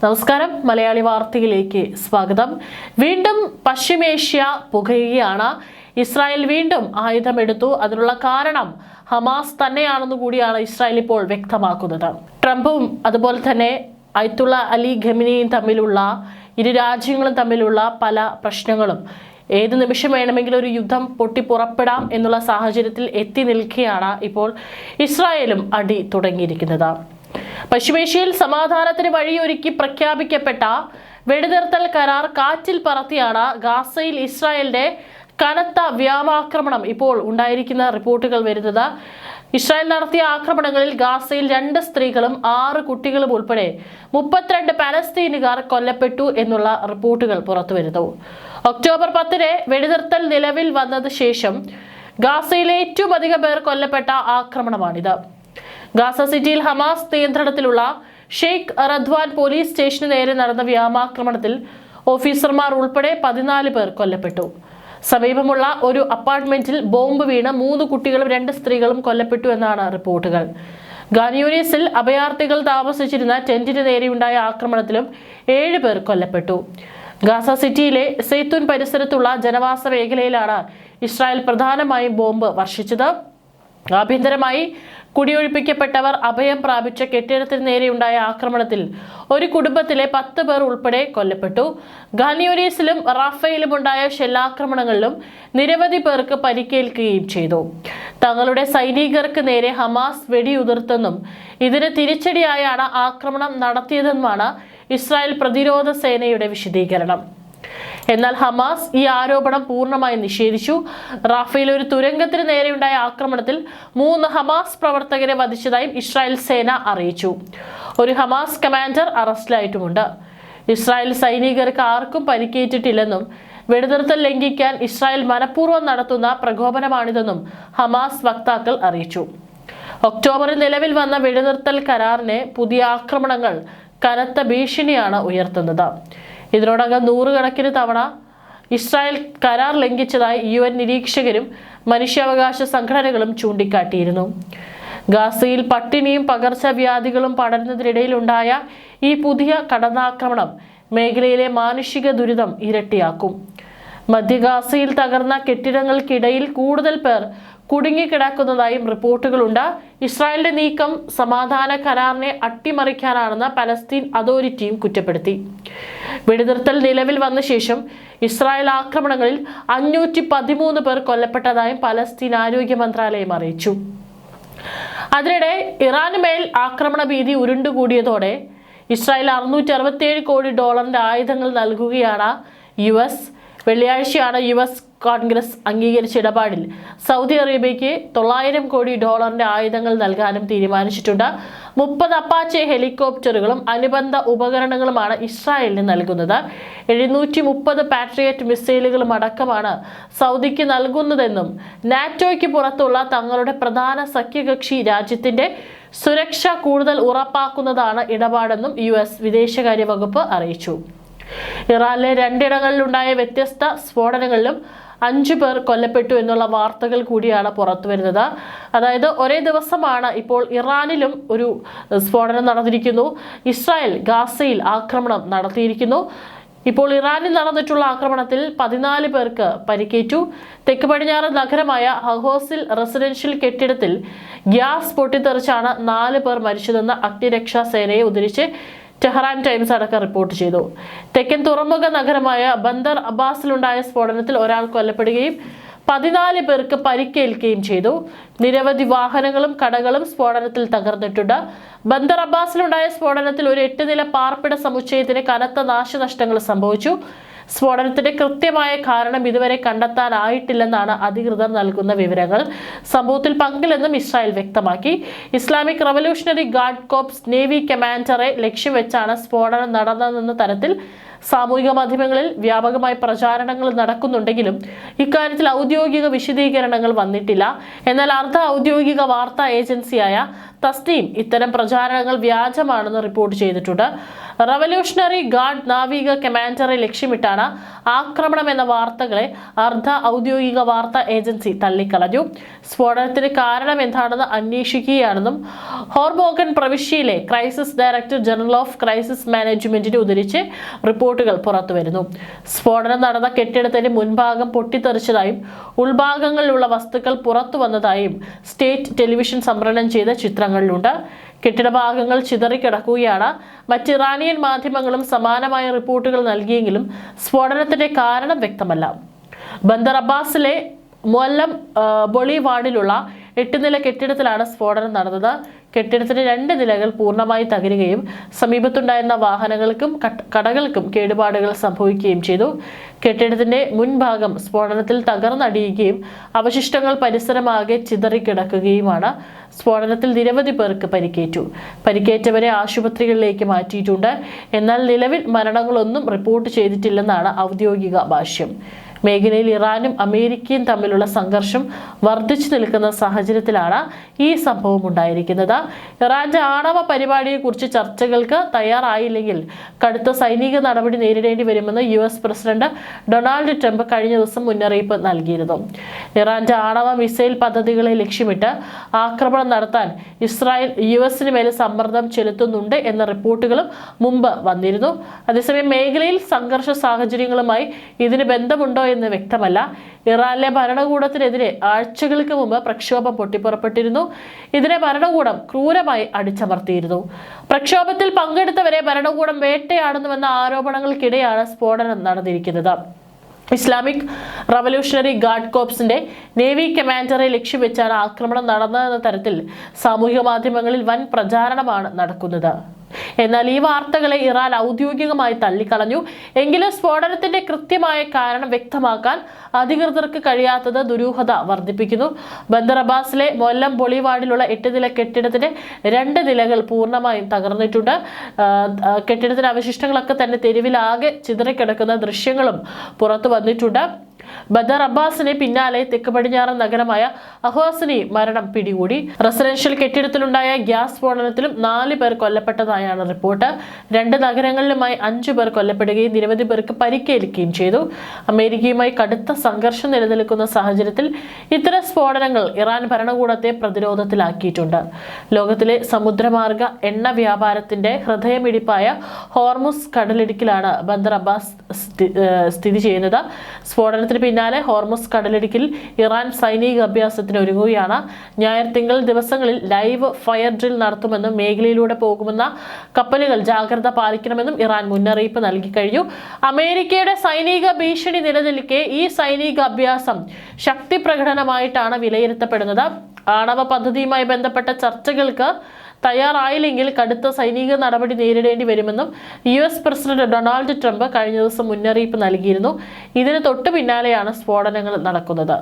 നമസ്കാരം, മലയാളി വാർത്തയിലേക്ക് സ്വാഗതം. വീണ്ടും പശ്ചിമേഷ്യ പുകയുകയാണ്. ഇസ്രായേൽ വീണ്ടും ആയുധമെടുത്തു. അതിനുള്ള കാരണം ഹമാസ് തന്നെയാണെന്ന് കൂടിയാണ് ഇസ്രായേൽ ഇപ്പോൾ വ്യക്തമാക്കുന്നത്. ട്രംപും അതുപോലെ തന്നെ അയത്തുള്ള അലി ഖമീനിയും തമ്മിലുള്ള ഇരു രാജ്യങ്ങളും തമ്മിലുള്ള പല പ്രശ്നങ്ങളും ഏത് നിമിഷം വേണമെങ്കിലും ഒരു യുദ്ധം പൊട്ടിപ്പുറപ്പെടാം എന്നുള്ള സാഹചര്യത്തിൽ എത്തി നിൽക്കുകയാണ് ഇപ്പോൾ ഇസ്രായേലും അടി തുടങ്ങിയിരിക്കുന്നത്. പശ്ചിമേഷ്യയിൽ സമാധാനത്തിന് വഴിയൊരുക്കി പ്രഖ്യാപിക്കപ്പെട്ട വെടിനിർത്തൽ കരാർ കാറ്റിൽ പറത്തിയാണ് ഗാസയിൽ ഇസ്രായേലിന്റെ കനത്ത വ്യോമാക്രമണം ഇപ്പോൾ ഉണ്ടായിരിക്കുന്ന റിപ്പോർട്ടുകൾ വരുന്നത്. ഇസ്രായേൽ നടത്തിയ ആക്രമണങ്ങളിൽ ഗാസയിൽ 2 സ്ത്രീകളും 6 കുട്ടികളും ഉൾപ്പെടെ 32 പലസ്തീനുകാർ കൊല്ലപ്പെട്ടു എന്നുള്ള റിപ്പോർട്ടുകൾ പുറത്തുവരുന്നു. ഒക്ടോബർ 10 വെടിനിർത്തൽ നിലവിൽ വന്നത് ശേഷം ഗാസയിലെ ഏറ്റവും അധികം പേർ കൊല്ലപ്പെട്ട ആക്രമണമാണിത്. ഗാസ സിറ്റിയിൽ ഹമാസ് നിയന്ത്രണത്തിലുള്ള ഷെയ്ഖ് റദ്വാൻ പോലീസ് സ്റ്റേഷന് നേരെ നടന്ന വ്യോമാക്രമണത്തിൽ ഓഫീസർമാർ ഉൾപ്പെടെ 14 പേർ കൊല്ലപ്പെട്ടു. സമീപമുള്ള ഒരു അപ്പാർട്ട്മെന്റിൽ ബോംബ് വീണ് 3 കുട്ടികളും 2 സ്ത്രീകളും കൊല്ലപ്പെട്ടു എന്നാണ് റിപ്പോർട്ടുകൾ. ഗാനിയൂനിസിൽ അഭയാർത്ഥികൾ താമസിച്ചിരുന്ന ടെന്റിന് നേരെയുണ്ടായ ആക്രമണത്തിലും 7 പേർ കൊല്ലപ്പെട്ടു. ഗാസ സിറ്റിയിലെ സെയ്ത്തൂൻ പരിസരത്തുള്ള ജനവാസ മേഖലയിലാണ് ഇസ്രായേൽ പ്രധാനമായും ബോംബ് വർഷിച്ചത്. ആഭ്യന്തരമായി കുടിയൊഴിപ്പിക്കപ്പെട്ടവർ അഭയം പ്രാപിച്ച കെട്ടിടത്തിന് നേരെയുണ്ടായ ആക്രമണത്തിൽ ഒരു കുടുംബത്തിലെ 10 പേർ ഉൾപ്പെടെ കൊല്ലപ്പെട്ടു. ഗാനിയൂനിസിലും റാഫയിലും ഉണ്ടായ ഷെല്ലാക്രമണങ്ങളിലും നിരവധി പേർക്ക് പരിക്കേൽക്കുകയും ചെയ്തു. തങ്ങളുടെ സൈനികർക്ക് നേരെ ഹമാസ് വെടിയുതിർത്തെന്നും ഇതിന് തിരിച്ചടിയായാണ് ആക്രമണം നടത്തിയതെന്നുമാണ് ഇസ്രായേൽ പ്രതിരോധ സേനയുടെ വിശദീകരണം. എന്നാൽ ഹമാസ് ഈ ആരോപണം പൂർണ്ണമായി നിഷേധിച്ചു. റാഫയിൽ ഒരു തുരങ്കത്തിന് നേരെയുണ്ടായ ആക്രമണത്തിൽ 3 ഹമാസ് പ്രവർത്തകരെ വധിച്ചതായും ഇസ്രായേൽ സേന അറിയിച്ചു. ഒരു ഹമാസ് കമാൻഡർ അറസ്റ്റിലായിട്ടുമുണ്ട്. ഇസ്രായേൽ സൈനികർക്ക് ആർക്കും പരിക്കേറ്റിട്ടില്ലെന്നും വെടിനിർത്തൽ ലംഘിക്കാൻ ഇസ്രായേൽ മനഃപൂർവ്വം നടത്തുന്ന പ്രകോപനമാണിതെന്നും ഹമാസ് വക്താക്കൾ അറിയിച്ചു. ഒക്ടോബറിൽ നിലവിൽ വന്ന വെടിനിർത്തൽ കരാറിനെ പുതിയ ആക്രമണങ്ങൾ കനത്ത ഭീഷണിയാണ് ഉയർത്തുന്നത്. ഇതിനോടകം 100 കണക്കിന് തവണ ഇസ്രായേൽ കരാർ ലംഘിച്ചതായി UN നിരീക്ഷകരും മനുഷ്യാവകാശ സംഘടനകളും ചൂണ്ടിക്കാട്ടിയിരുന്നു. ഗാസയിൽ പട്ടിണിയും പകർച്ചവ്യാധികളും പടരുന്നതിനിടയിലുണ്ടായ ഈ പുതിയ കടന്നാക്രമണം മേഖലയിലെ മാനുഷിക ദുരിതം ഇരട്ടിയാക്കും. മധ്യ ഗാസയിൽ തകർന്ന കെട്ടിടങ്ങൾക്കിടയിൽ കൂടുതൽ പേർ കുടുങ്ങിക്കിടക്കുന്നതായും റിപ്പോർട്ടുകളുണ്ട്. ഇസ്രായേലിന്റെ നീക്കം സമാധാന കരാറിനെ അട്ടിമറിക്കാനാണെന്ന് പലസ്തീൻ അതോറിറ്റിയും കുറ്റപ്പെടുത്തി. വെടിനിർത്തൽ നിലവിൽ വന്ന ശേഷം ഇസ്രായേൽ ആക്രമണങ്ങളിൽ 513 പേർ കൊല്ലപ്പെട്ടതായും പലസ്തീൻ ആരോഗ്യ മന്ത്രാലയം അറിയിച്ചു. അതിനിടെ ഇറാന് മേൽ ആക്രമണ ഭീതി ഉരുണ്ടുകൂടിയതോടെ ഇസ്രായേൽ $667 കോടി ആയുധങ്ങൾ നൽകുകയാണ് US. വെള്ളിയാഴ്ചയാണ് US കോൺഗ്രസ് അംഗീകരിച്ച ഇടപാടിൽ സൗദി അറേബ്യയ്ക്ക് $900 കോടി ആയുധങ്ങൾ നൽകാനും തീരുമാനിച്ചിട്ടുണ്ട്. 30 അപ്പാച്ചെ ഹെലികോപ്റ്ററുകളും അനുബന്ധ ഉപകരണങ്ങളുമാണ് ഇസ്രായേലിന് നൽകുന്നത്. 730 പാട്രിയറ്റ് മിസൈലുകളും അടക്കമാണ് സൗദിക്ക് നൽകുന്നതെന്നും നാറ്റോയ്ക്ക് പുറത്തുള്ള തങ്ങളുടെ പ്രധാന സഖ്യകക്ഷി രാജ്യത്തിന്റെ സുരക്ഷ കൂടുതൽ ഉറപ്പാക്കുന്നതാണ് ഇടപാടെന്നും US വിദേശകാര്യ വകുപ്പ് അറിയിച്ചു. ഇറാനിലെ 2 ഇടങ്ങളിലുണ്ടായ വ്യത്യസ്ത സ്ഫോടനങ്ങളിലും 5 പേർ കൊല്ലപ്പെട്ടു എന്നുള്ള വാർത്തകൾ കൂടിയാണ് പുറത്തു വരുന്നത്. അതായത് ഒരേ ദിവസമാണ് ഇപ്പോൾ ഇറാനിലും ഒരു സ്ഫോടനം നടന്നിരിക്കുന്നു. ഇസ്രായേൽ ഗാസയിൽ ആക്രമണം നടത്തിയിരിക്കുന്നു. ഇപ്പോൾ ഇറാനിൽ നടന്നിട്ടുള്ള ആക്രമണത്തിൽ 14 പേർക്ക് പരിക്കേറ്റു. തെക്ക് പടിഞ്ഞാറ് നഗരമായ ഹഹോസിൽ റെസിഡൻഷ്യൽ കെട്ടിടത്തിൽ ഗ്യാസ് പൊട്ടിത്തെറിച്ചാണ് 4 പേർ മരിച്ചതെന്ന് അഗ്നിരക്ഷാ സേനയെ ഉദ്ധരിച്ച് ടെഹ്റാൻ ടൈംസ് അടക്കം റിപ്പോർട്ട് ചെയ്തു. തെക്കൻ തുറമുഖ നഗരമായ ബന്ദർ അബ്ബാസിലുണ്ടായ സ്ഫോടനത്തിൽ ഒരാൾ കൊല്ലപ്പെടുകയും 14 പേർക്ക് പരിക്കേൽക്കുകയും ചെയ്തു. നിരവധി വാഹനങ്ങളും കടകളും സ്ഫോടനത്തിൽ തകർന്നിട്ടുണ്ട്. ബന്ദർ അബ്ബാസിലുണ്ടായ സ്ഫോടനത്തിൽ ഒരു 8 നില പാർപ്പിട സമുച്ചയത്തിന് കനത്ത നാശനഷ്ടങ്ങൾ സംഭവിച്ചു. സ്ഫോടനത്തിന്റെ കൃത്യമായ കാരണം ഇതുവരെ കണ്ടെത്താനായിട്ടില്ലെന്നാണ് അധികൃതർ നൽകുന്ന വിവരങ്ങൾ. സംഭവത്തിൽ പങ്കില്ലെന്നും ഇസ്രായേൽ വ്യക്തമാക്കി. Islamic revolutionary guard corps navy കമാൻഡറെ ലക്ഷ്യം വെച്ചാണ് സ്ഫോടനം നടന്നതെന്ന തരത്തിൽ സാമൂഹിക മാധ്യമങ്ങളിൽ വ്യാപകമായി പ്രചാരണങ്ങൾ നടക്കുന്നുണ്ടെങ്കിലും ഇക്കാര്യത്തിൽ ഔദ്യോഗിക വിശദീകരണങ്ങൾ വന്നിട്ടില്ല. എന്നാൽ അർദ്ധ ഔദ്യോഗിക വാർത്താ ഏജൻസിയായ തസ്നീം ഇത്തരം പ്രചാരണങ്ങൾ വ്യാജമാണെന്ന് റിപ്പോർട്ട് ചെയ്തിട്ടുണ്ട്. റവല്യൂഷണറി ഗാർഡ് നാവിക കമാൻഡറെ ലക്ഷ്യമിട്ടാണ് ആക്രമണം എന്ന വാർത്തകളെ അർദ്ധ ഔദ്യോഗിക വാർത്താ ഏജൻസി തള്ളിക്കളഞ്ഞു. സ്ഫോടനത്തിന് കാരണം എന്താണെന്ന് അന്വേഷിക്കുകയാണെന്നും ഹോർമോഗൻ പ്രവിശ്യയിലെ crisis director general of crisis മാനേജ്മെന്റിനെ ഉദ്ധരിച്ച് റിപ്പോർട്ടുകൾ പുറത്തുവരുന്നു. സ്ഫോടനം നടന്ന കെട്ടിടത്തിന്റെ മുൻഭാഗം പൊട്ടിത്തെറിച്ചതായും ഉൾഭാഗങ്ങളിലുള്ള വസ്തുക്കൾ പുറത്തു വന്നതായും സ്റ്റേറ്റ് ടെലിവിഷൻ സംപ്രേഷണം ചെയ്ത ചിത്രങ്ങളിലുണ്ട്. കെട്ടിടഭാഗങ്ങൾ ചിതറിക്കിടക്കുകയാണ്. മറ്റ് ഇറാനിയൻ മാധ്യമങ്ങളും സമാനമായ റിപ്പോർട്ടുകൾ നൽകിയെങ്കിലും സ്ഫോടനത്തിന്റെ കാരണം വ്യക്തമല്ല. ബന്ദർ അബ്ബാസിലെ മുഅല്ലം ബൊളിവാർഡിലുള്ള 8 നില കെട്ടിടത്തിലാണ് സ്ഫോടനം നടന്നത്. കെട്ടിടത്തിന്റെ 2 നിലകൾ പൂർണ്ണമായി തകരുകയും സമീപത്തുണ്ടായിരുന്ന വാഹനങ്ങൾക്കും കടകൾക്കും കേടുപാടുകൾ സംഭവിക്കുകയും ചെയ്തു. കെട്ടിടത്തിന്റെ മുൻഭാഗം സ്ഫോടനത്തിൽ തകർന്നടിയുകയും അവശിഷ്ടങ്ങൾ പരിസരമാകെ ചിതറിക്കിടക്കുകയുമാണ്. സ്ഫോടനത്തിൽ നിരവധി പേർക്ക് പരിക്കേറ്റു. പരിക്കേറ്റവരെ ആശുപത്രികളിലേക്ക് മാറ്റിയിട്ടുണ്ട്. എന്നാൽ നിലവിൽ മരണങ്ങളൊന്നും റിപ്പോർട്ട് ചെയ്തിട്ടില്ലെന്നാണ് ഔദ്യോഗിക ഭാഷ്യം. മേഖലയിൽ ഇറാനും അമേരിക്കയും തമ്മിലുള്ള സംഘർഷം വർദ്ധിച്ചു നിൽക്കുന്ന സാഹചര്യത്തിലാണ് ഈ സംഭവം ഉണ്ടായിരിക്കുന്നത്. ഇറാന്റെ ആണവ പരിപാടിയെക്കുറിച്ച് ചർച്ചകൾക്ക് തയ്യാറായില്ലെങ്കിൽ കടുത്ത സൈനിക നടപടി നേരിടേണ്ടി വരുമെന്ന് US പ്രസിഡന്റ് ഡൊണാൾഡ് ട്രംപ് കഴിഞ്ഞ ദിവസം മുന്നറിയിപ്പ് നൽകിയിരുന്നു. ഇറാന്റെ ആണവ മിസൈൽ പദ്ധതികളെ ലക്ഷ്യമിട്ട് ആക്രമണം നടത്താൻ ഇസ്രായേൽ US-ന് മേൽ സമ്മർദ്ദം ചെലുത്തുന്നുണ്ട് എന്ന റിപ്പോർട്ടുകളും മുമ്പ് വന്നിരുന്നു. അതേസമയം മേഖലയിൽ സംഘർഷ സാഹചര്യങ്ങളുമായി ഇതിന് ബന്ധമുണ്ടോ എന്ന് വ്യക്തമല്ല. ഇറാനിലെ ഭരണകൂടത്തിനെതിരെ ആഴ്ചകൾക്ക് മുമ്പ് പ്രക്ഷോഭം പൊട്ടിപ്പുറപ്പെട്ടിരുന്നു. ഇതിനെ ഭരണകൂടം ക്രൂരമായി അടിച്ചമർത്തിയിരുന്നു. പ്രക്ഷോഭത്തിൽ പങ്കെടുത്തവരെ ഭരണകൂടം വേട്ടയാടുന്നുവെന്ന ആരോപണങ്ങൾക്കിടെയാണ് സ്ഫോടനം നടന്നിരിക്കുന്നത്. ഇസ്ലാമിക് റവല്യൂഷണറി ഗാർഡ് കോർപ്സിന്റെ നേവി കമാൻഡറെ ലക്ഷ്യം വെച്ചാണ് ആക്രമണം നടന്നതെന്ന തരത്തിൽ സാമൂഹിക മാധ്യമങ്ങളിൽ വൻ പ്രചാരണമാണ് നടക്കുന്നത്. എന്നാൽ ഈ വാർത്തകളെ ഇറാൻ ഔദ്യോഗികമായി തള്ളിക്കളഞ്ഞു. എങ്കിലും സ്ഫോടനത്തിന്റെ കൃത്യമായ കാരണം വ്യക്തമാക്കാൻ അധികൃതർക്ക് കഴിയാത്തത് ദുരൂഹത വർദ്ധിപ്പിക്കുന്നു. ബന്ദർ അബ്ബാസിലെ മുഅല്ലം ബൊളിവാർഡിലുള്ള 8 നില കെട്ടിടത്തിന്റെ 2 നിലകൾ പൂർണ്ണമായും തകർന്നിട്ടുണ്ട്. കെട്ടിടത്തിന്റെ അവശിഷ്ടങ്ങളൊക്കെ തന്നെ തെരുവിലാകെ ചിതറിക്കിടക്കുന്ന ദൃശ്യങ്ങളും പുറത്തു വന്നിട്ടുണ്ട്. ബന്ദർ അബ്ബാസിന് പിന്നാലെ തെക്ക് പടിഞ്ഞാറൻ നഗരമായ അഹ്വാസിനി മരണം പിടികൂടി. റെസിഡൻഷ്യൽ കെട്ടിടത്തിലുണ്ടായ ഗ്യാസ് സ്ഫോടനത്തിലും 4 പേർ കൊല്ലപ്പെട്ടതായാണ് റിപ്പോർട്ട്. 2 നഗരങ്ങളിലുമായി 5 പേർ കൊല്ലപ്പെടുകയും നിരവധി പേർക്ക് പരിക്കേൽക്കുകയും ചെയ്തു. അമേരിക്കയുമായി കടുത്ത സംഘർഷം നിലനിൽക്കുന്ന സാഹചര്യത്തിൽ ഇത്തരം സ്ഫോടനങ്ങൾ ഇറാൻ ഭരണകൂടത്തെ പ്രതിരോധത്തിലാക്കിയിട്ടുണ്ട്. ലോകത്തിലെ സമുദ്രമാർഗ എണ്ണ വ്യാപാരത്തിന്റെ ഹൃദയമിടിപ്പായ ഹോർമുസ് കടലിടുക്കിലാണ് ബന്ദർ അബ്ബാസ് സ്ഥിതി ചെയ്യുന്നത്. സ്ഫോടനത്തിന് പിന്നാലെ ഹോർമുസ് കടലിടുക്കിൽ ഇറാൻ സൈനിക അഭ്യാസത്തിന് ഒരുങ്ങുകയാണ്. ഞായർ തിങ്കൾ ദിവസങ്ങളിൽ ലൈവ് ഫയർ ഡ്രിൽ നടത്തുമെന്നും മേഖലയിലൂടെ പോകുമെന്ന കപ്പലുകൾ ജാഗ്രത പാലിക്കണമെന്നും ഇറാൻ മുന്നറിയിപ്പ് നൽകി കഴിഞ്ഞു. അമേരിക്കയുടെ സൈനിക ഭീഷണി നിലനിൽക്കെ ഈ സൈനിക അഭ്യാസം ശക്തി പ്രകടനമായിട്ടാണ് വിലയിരുത്തപ്പെടുന്നത്. ആണവ പദ്ധതിയുമായി ബന്ധപ്പെട്ട ചർച്ചകൾക്ക് തയ്യാറായില്ലെങ്കിൽ കടുത്ത സൈനിക നടപടി നേരിടേണ്ടി വരുമെന്നും US പ്രസിഡന്റ് ഡൊണാൾഡ് ട്രംപ് കഴിഞ്ഞ ദിവസം മുന്നറിയിപ്പ് നൽകിയിരുന്നു. ഇതിന് തൊട്ടു പിന്നാലെയാണ് സ്ഫോടനങ്ങൾ നടക്കുന്നത്.